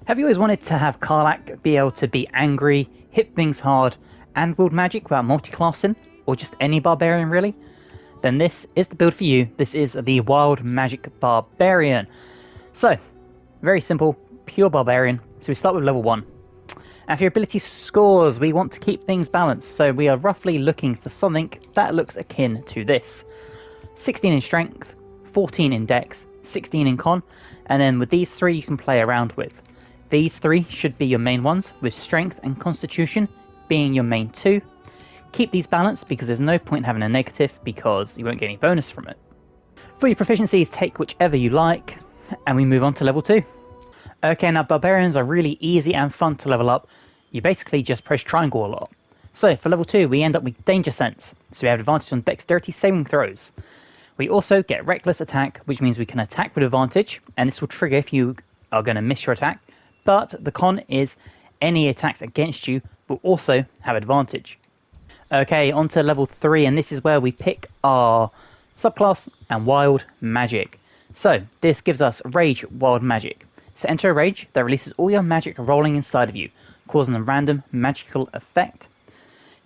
Have you always wanted to have Karlach be able to be angry, hit things hard, and wield magic without multi-classing? Or just any barbarian really? Then this is the build for you. This is the Wild Magic Barbarian. So, very simple, pure barbarian. So we start with level 1. And for your ability scores, we want to keep things balanced. So we are roughly looking for something that looks akin to this. 16 in strength, 14 in dex, 16 in con, and then with these three you can play around with. These three should be your main ones, with strength and constitution being your main two. Keep these balanced because there's no point having a negative because you won't get any bonus from it. For your proficiencies, take whichever you like, and we move on to level 2. Okay, now barbarians are really easy and fun to level up. You basically just press triangle a lot. So for level 2 we end up with danger sense, so we have advantage on dexterity saving throws. We also get reckless attack, which means we can attack with advantage, and this will trigger if you are going to miss your attack. But the con is any attacks against you will also have advantage. Okay, on to level 3, and this is where we pick our subclass and wild magic. So this gives us rage wild magic. So enter a rage that releases all your magic rolling inside of you, causing a random magical effect.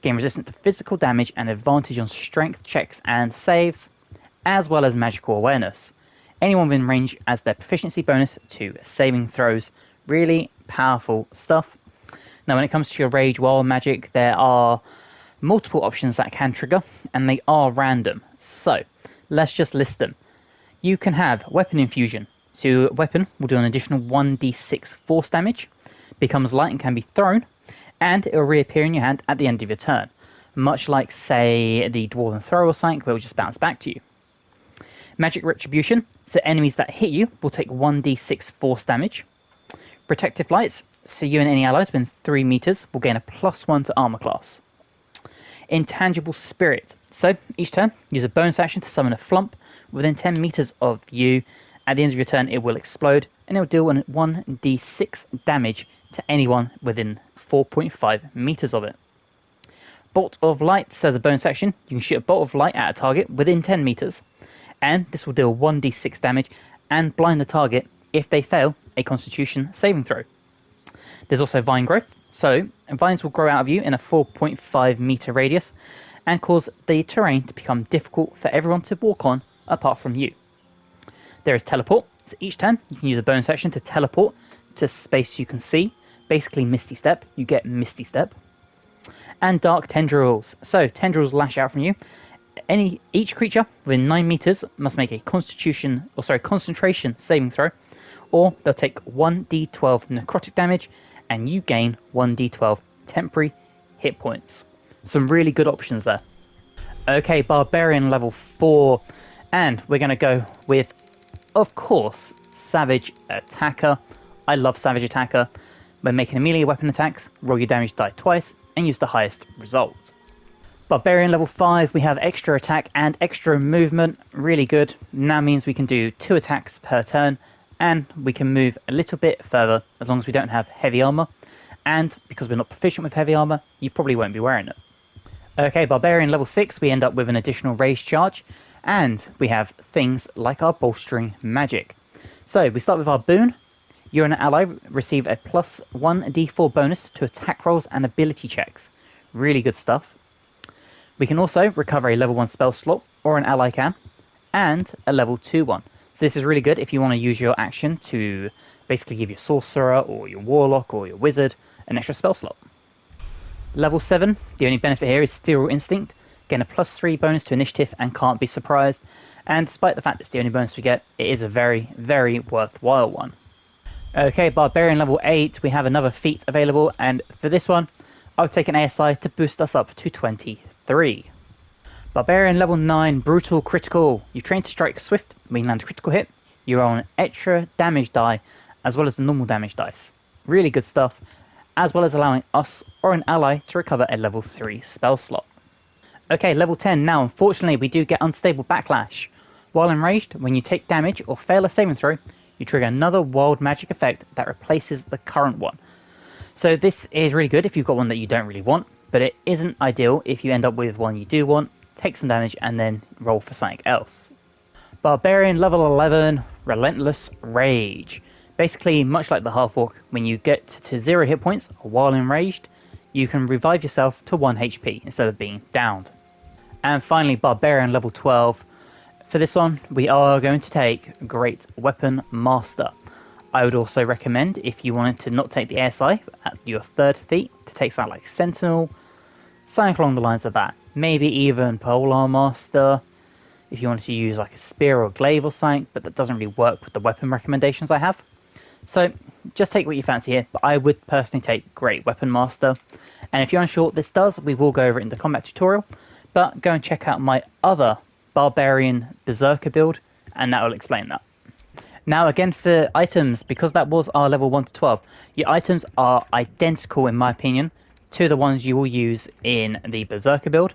Gain resistance to physical damage and advantage on strength checks and saves, as well as magical awareness. Anyone within range adds their proficiency bonus to saving throws. Really powerful stuff. Now when it comes to your rage wild magic, there are multiple options that can trigger, and they are random. So let's just list them. You can have weapon infusion. So a weapon will do an additional 1d6 force damage, becomes light and can be thrown, and it will reappear in your hand at the end of your turn. Much like, say, the Dwarven Throw or something, where it will just bounce back to you. Magic Retribution, so enemies that hit you will take 1d6 force damage. Protective Lights, so you and any allies within 3 meters will gain a +1 to armor class. Intangible Spirit, so each turn use a bonus action to summon a flump within 10 meters of you. At the end of your turn it will explode, and it will deal 1d6 damage to anyone within 4.5 meters of it. Bolt of Light, so as a bonus action you can shoot a bolt of light at a target within 10 meters, and this will deal 1d6 damage and blind the target if they fail a constitution saving throw. There's also Vine Growth, so vines will grow out of you in a 4.5 meter radius and cause the terrain to become difficult for everyone to walk on apart from you. There is Teleport, so each turn you can use a bonus action to teleport to space you can see, basically Misty Step, you get Misty Step. And Dark Tendrils, so tendrils lash out from you. Each creature within 9 meters must make a concentration saving throw, or they'll take 1d12 necrotic damage and you gain 1d12 temporary hit points. Some really good options there. Okay, Barbarian level 4, and we're going to go with, of course, Savage Attacker. I love Savage Attacker. When making melee weapon attacks, roll your damage die twice and use the highest result. Barbarian level 5, we have extra attack and extra movement, really good. Now means we can do 2 attacks per turn, and we can move a little bit further as long as we don't have heavy armor, and because we're not proficient with heavy armor, you probably won't be wearing it. Okay, Barbarian level 6, we end up with an additional rage charge, and we have things like our bolstering magic. So we start with our boon. You and an ally receive a +1d4 bonus to attack rolls and ability checks. Really good stuff. We can also recover a level 1 spell slot, or an ally can, and a level 2 one. So this is really good if you want to use your action to basically give your sorcerer or your warlock or your wizard an extra spell slot. Level 7, the only benefit here is Feral Instinct. Gain a +3 bonus to initiative and can't be surprised. And despite the fact it's the only bonus we get, it is a very, very worthwhile one. Okay, Barbarian level 8, we have another feat available, and for this one, I'll take an ASI to boost us up to 23. Barbarian level 9, Brutal Critical. You train to strike swift when you land a critical hit. You roll an extra damage die as well as the normal damage dice. Really good stuff, as well as allowing us or an ally to recover a level 3 spell slot. Okay, level 10. Now, unfortunately, we do get Unstable Backlash. While enraged, when you take damage or fail a saving throw, you trigger another wild magic effect that replaces the current one. So this is really good if you've got one that you don't really want, but it isn't ideal if you end up with one you do want, take some damage, and then roll for something else. Barbarian level 11, Relentless Rage. Basically, much like the half orc, when you get to 0 hit points while enraged, you can revive yourself to 1 HP instead of being downed. And finally, Barbarian level 12. For this one, we are going to take Great Weapon Master. I would also recommend, if you wanted to not take the ASI at your 3rd feat, to take something like Sentinel, something along the lines of that. Maybe even Polar Master, if you wanted to use like a Spear or Glaive or something, but that doesn't really work with the weapon recommendations I have. So just take what you fancy here, but I would personally take Great Weapon Master. And if you're unsure what this does, we will go over it in the combat tutorial, but go and check out my other Barbarian Berserker build, and that will explain that. Now again, for items, because that was our level 1 to 12, your items are identical in my opinion to the ones you will use in the Berserker build.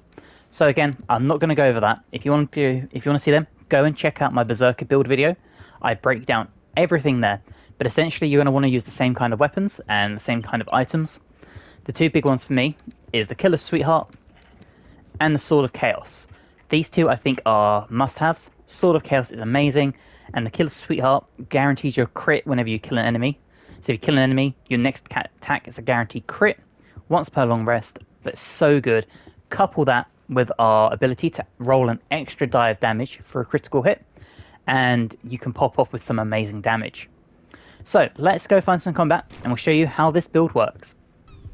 So again, I'm not going to go over that. If you want to see them, go and check out my Berserker build video. I break down everything there. But essentially, you're going to want to use the same kind of weapons and the same kind of items. The two big ones for me is the Killer's Sweetheart and the Sword of Chaos. These two I think are must-haves. Sword of Chaos is amazing, and the Killer's Sweetheart guarantees your crit whenever you kill an enemy. So if you kill an enemy, your next attack is a guaranteed crit once per long rest, but so good. Couple that with our ability to roll an extra die of damage for a critical hit, and you can pop off with some amazing damage. So let's go find some combat, and we'll show you how this build works.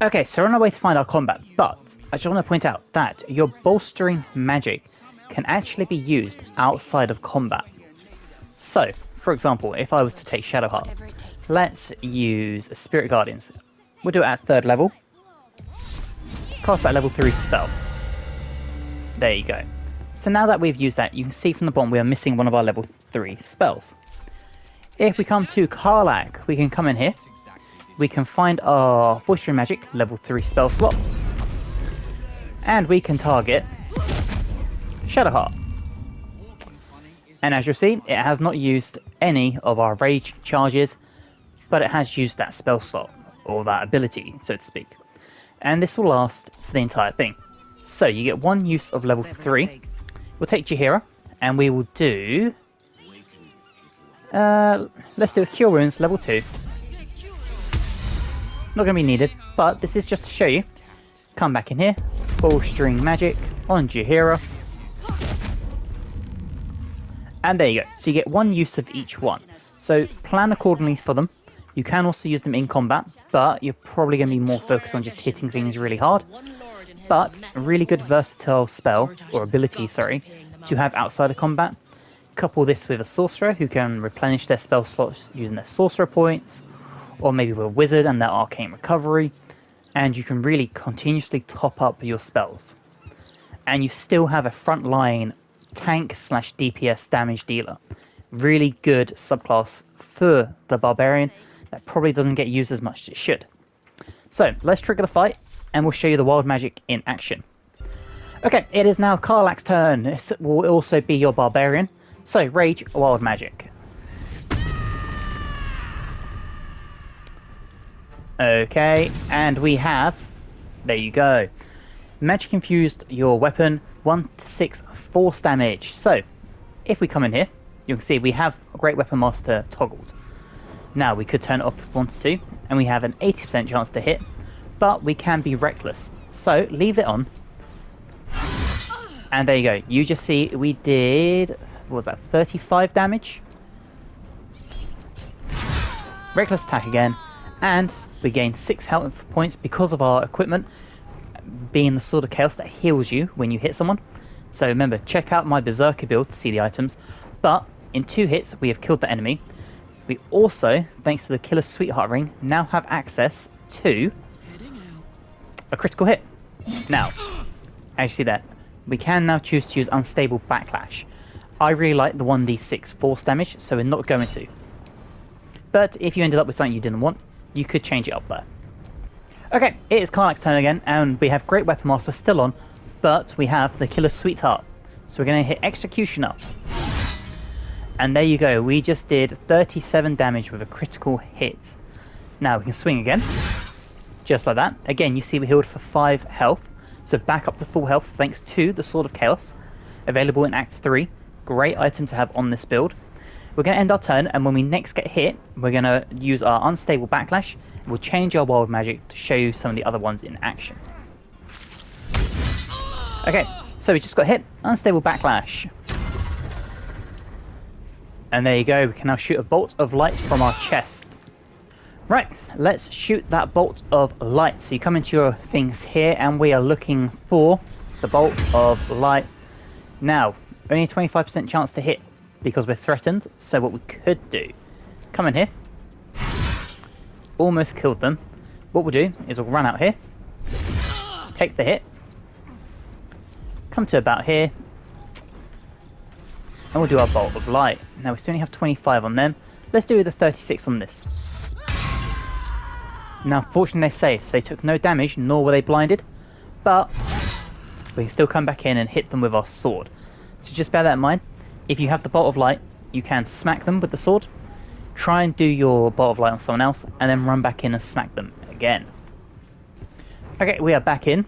Okay, so we're on our way to find our combat, but I just want to point out that your bolstering magic can actually be used outside of combat. So, for example, if I was to take Shadowheart, let's use a Spirit Guardians. We'll do it at 3rd level. Cast that level 3 spell. There you go. So now that we've used that, you can see from the bottom we are missing one of our level 3 spells. If we come to Karlach, we can come in here. We can find our Bolstering Magic level 3 spell slot. And we can target Shadowheart. And as you'll see, it has not used any of our rage charges, but it has used that spell slot, or that ability, so to speak. And this will last for the entire thing. So you get 1 use of level 3. We'll take Jaheira, and we will do... let's do a Cure Wounds level 2. Not going to be needed, but this is just to show you. Come back in here, Bolstering Magic on Jaheira. And there you go. So you get 1 use of each one. So plan accordingly for them. You can also use them in combat, but you're probably going to be more focused on just hitting things really hard. But a really good versatile spell, or ability, sorry, to have outside of combat. Couple this with a sorcerer who can replenish their spell slots using their sorcerer points, or maybe with a wizard and their arcane recovery, and you can really continuously top up your spells. And you still have a frontline tank / DPS damage dealer. Really good subclass for the Barbarian that probably doesn't get used as much as it should. So let's trigger the fight, and we'll show you the wild magic in action. Okay, it is now Karlach's turn. This will also be your Barbarian. So, Rage Wild Magic. Okay, and we have... There you go. Magic infused your weapon, 1 to 6 force damage. So, if we come in here, you can see we have Great Weapon Master toggled. Now, we could turn it off if we wanted to, and we have an 80% chance to hit, but we can be reckless. So, leave it on. And there you go. You just see we did... What was that? 35 damage? Reckless attack again. And we gain 6 health points because of our equipment being the Sword of Chaos that heals you when you hit someone. So remember, check out my Berserker build to see the items. But in 2 hits, we have killed the enemy. We also, thanks to the Killer's Sweetheart ring, now have access to a critical hit. Now, as you see that, we can now choose to use Unstable Backlash. I really like the 1d6 force damage, so we're not going to. But if you ended up with something you didn't want, you could change it up there. Okay, it is Karlach's turn again, and we have Great Weapon Master still on, but we have the Killer's Sweetheart. So we're going to hit Executioner. And there you go, we just did 37 damage with a critical hit. Now we can swing again, just like that. Again, you see we healed for 5 health, so back up to full health thanks to the Sword of Chaos, available in Act 3. Great item to have on this build. We're going to end our turn, and when we next get hit, we're going to use our unstable backlash. We'll change our wild magic to show you some of the other ones in action. Okay, so we just got hit. Unstable backlash. And there you go, we can now shoot a bolt of light from our chest. Right, let's shoot that bolt of light. So you come into your things here, and we are looking for the bolt of light. Now, only a 25% chance to hit because we're threatened. So what we could do, come in here. Almost killed them. What we'll do is we'll run out here. Take the hit. Come to about here. And we'll do our bolt of light. Now we still only have 25 on them. Let's do the 36 on this. Now fortunately they're safe, so they took no damage, nor were they blinded. But we can still come back in and hit them with our sword. So just bear that in mind. If you have the bolt of light, you can smack them with the sword. Try and do your bolt of light on someone else, and then run back in and smack them again. Okay, we are back in.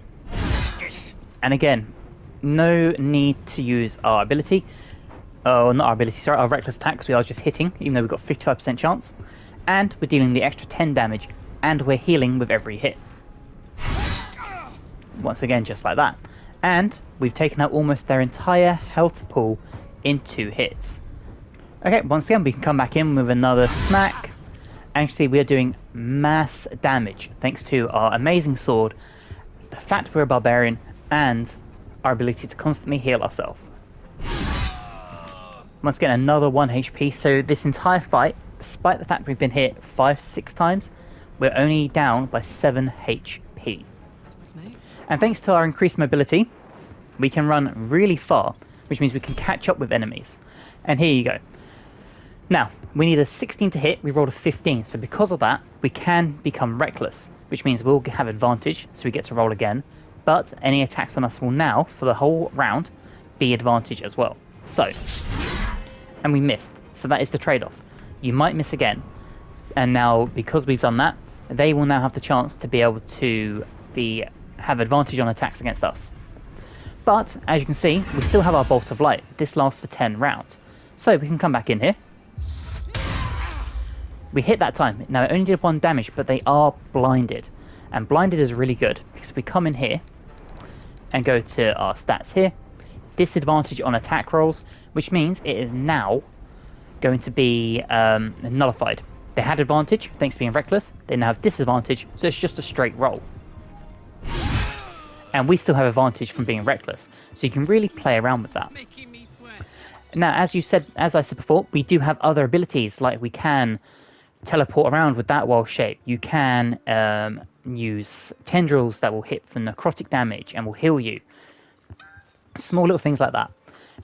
And again, no need to use our ability. Oh, not our ability, sorry, our reckless attack, because we are just hitting, even though we've got 55% chance. And we're dealing the extra 10 damage, and we're healing with every hit. Once again, just like that. And we've taken out almost their entire health pool in 2 hits. Okay, once again, we can come back in with another smack. Actually, we are doing mass damage, thanks to our amazing sword, the fact we're a barbarian, and our ability to constantly heal ourselves. Once again, another 1 HP, so this entire fight, despite the fact we've been hit 5-6 times, we're only down by 7 HP. And thanks to our increased mobility, we can run really far, which means we can catch up with enemies. And here you go. Now, we need a 16 to hit, we rolled a 15, so because of that, we can become reckless, which means we'll have advantage, so we get to roll again, but any attacks on us will now, for the whole round, be advantage as well. So, and we missed, so that is the trade-off. You might miss again, and now, because we've done that, they will now have the chance to be able to have advantage on attacks against us. But, as you can see, we still have our Bolt of Light. This lasts for 10 rounds. So, we can come back in here. We hit that time. Now, it only did 1 damage, but they are blinded. And blinded is really good, because we come in here, and go to our stats here. Disadvantage on attack rolls, which means it is now going to be nullified. They had advantage, thanks to being reckless. They now have disadvantage, so it's just a straight roll. And we still have advantage from being reckless, so you can really play around with that. Now, as I said before, we do have other abilities, like we can teleport around with that wild shape. You can use tendrils that will hit for necrotic damage and will heal you. Small little things like that.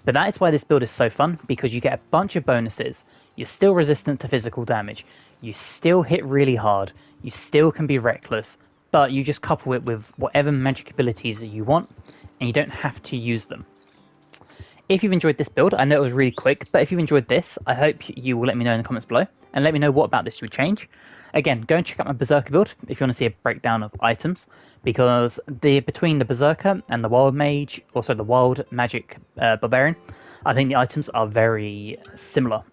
But that is why this build is so fun, because you get a bunch of bonuses. You're still resistant to physical damage. You still hit really hard. You still can be reckless. But you just couple it with whatever magic abilities that you want, and you don't have to use them. If you've enjoyed this build, I know it was really quick, but if you've enjoyed this, I hope you will let me know in the comments below, and let me know what about this you would change. Again, go and check out my Berserker build if you want to see a breakdown of items, because between the Berserker and the Wild Mage, also the Wild Magic Barbarian, I think the items are very similar.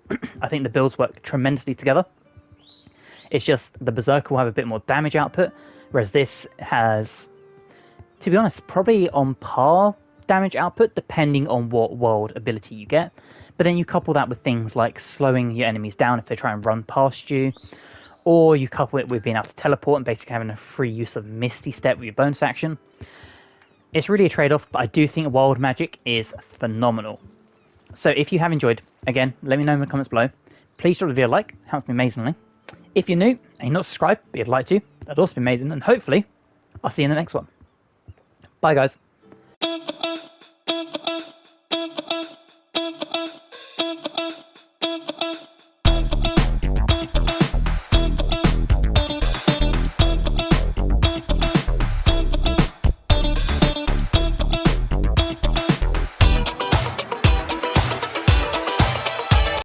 I think the builds work tremendously together. It's just the Berserker will have a bit more damage output, whereas this has, to be honest, probably on par damage output, depending on what wild ability you get. But then you couple that with things like slowing your enemies down if they try and run past you, or you couple it with being able to teleport and basically having a free use of Misty Step with your bonus action. It's really a trade-off, but I do think Wild Magic is phenomenal. So if you have enjoyed, again, let me know in the comments below. Please drop the video a like, helps me amazingly. If you're new and you're not subscribed, but you'd like to, that'd also be amazing, and hopefully I'll see you in the next one. Bye guys.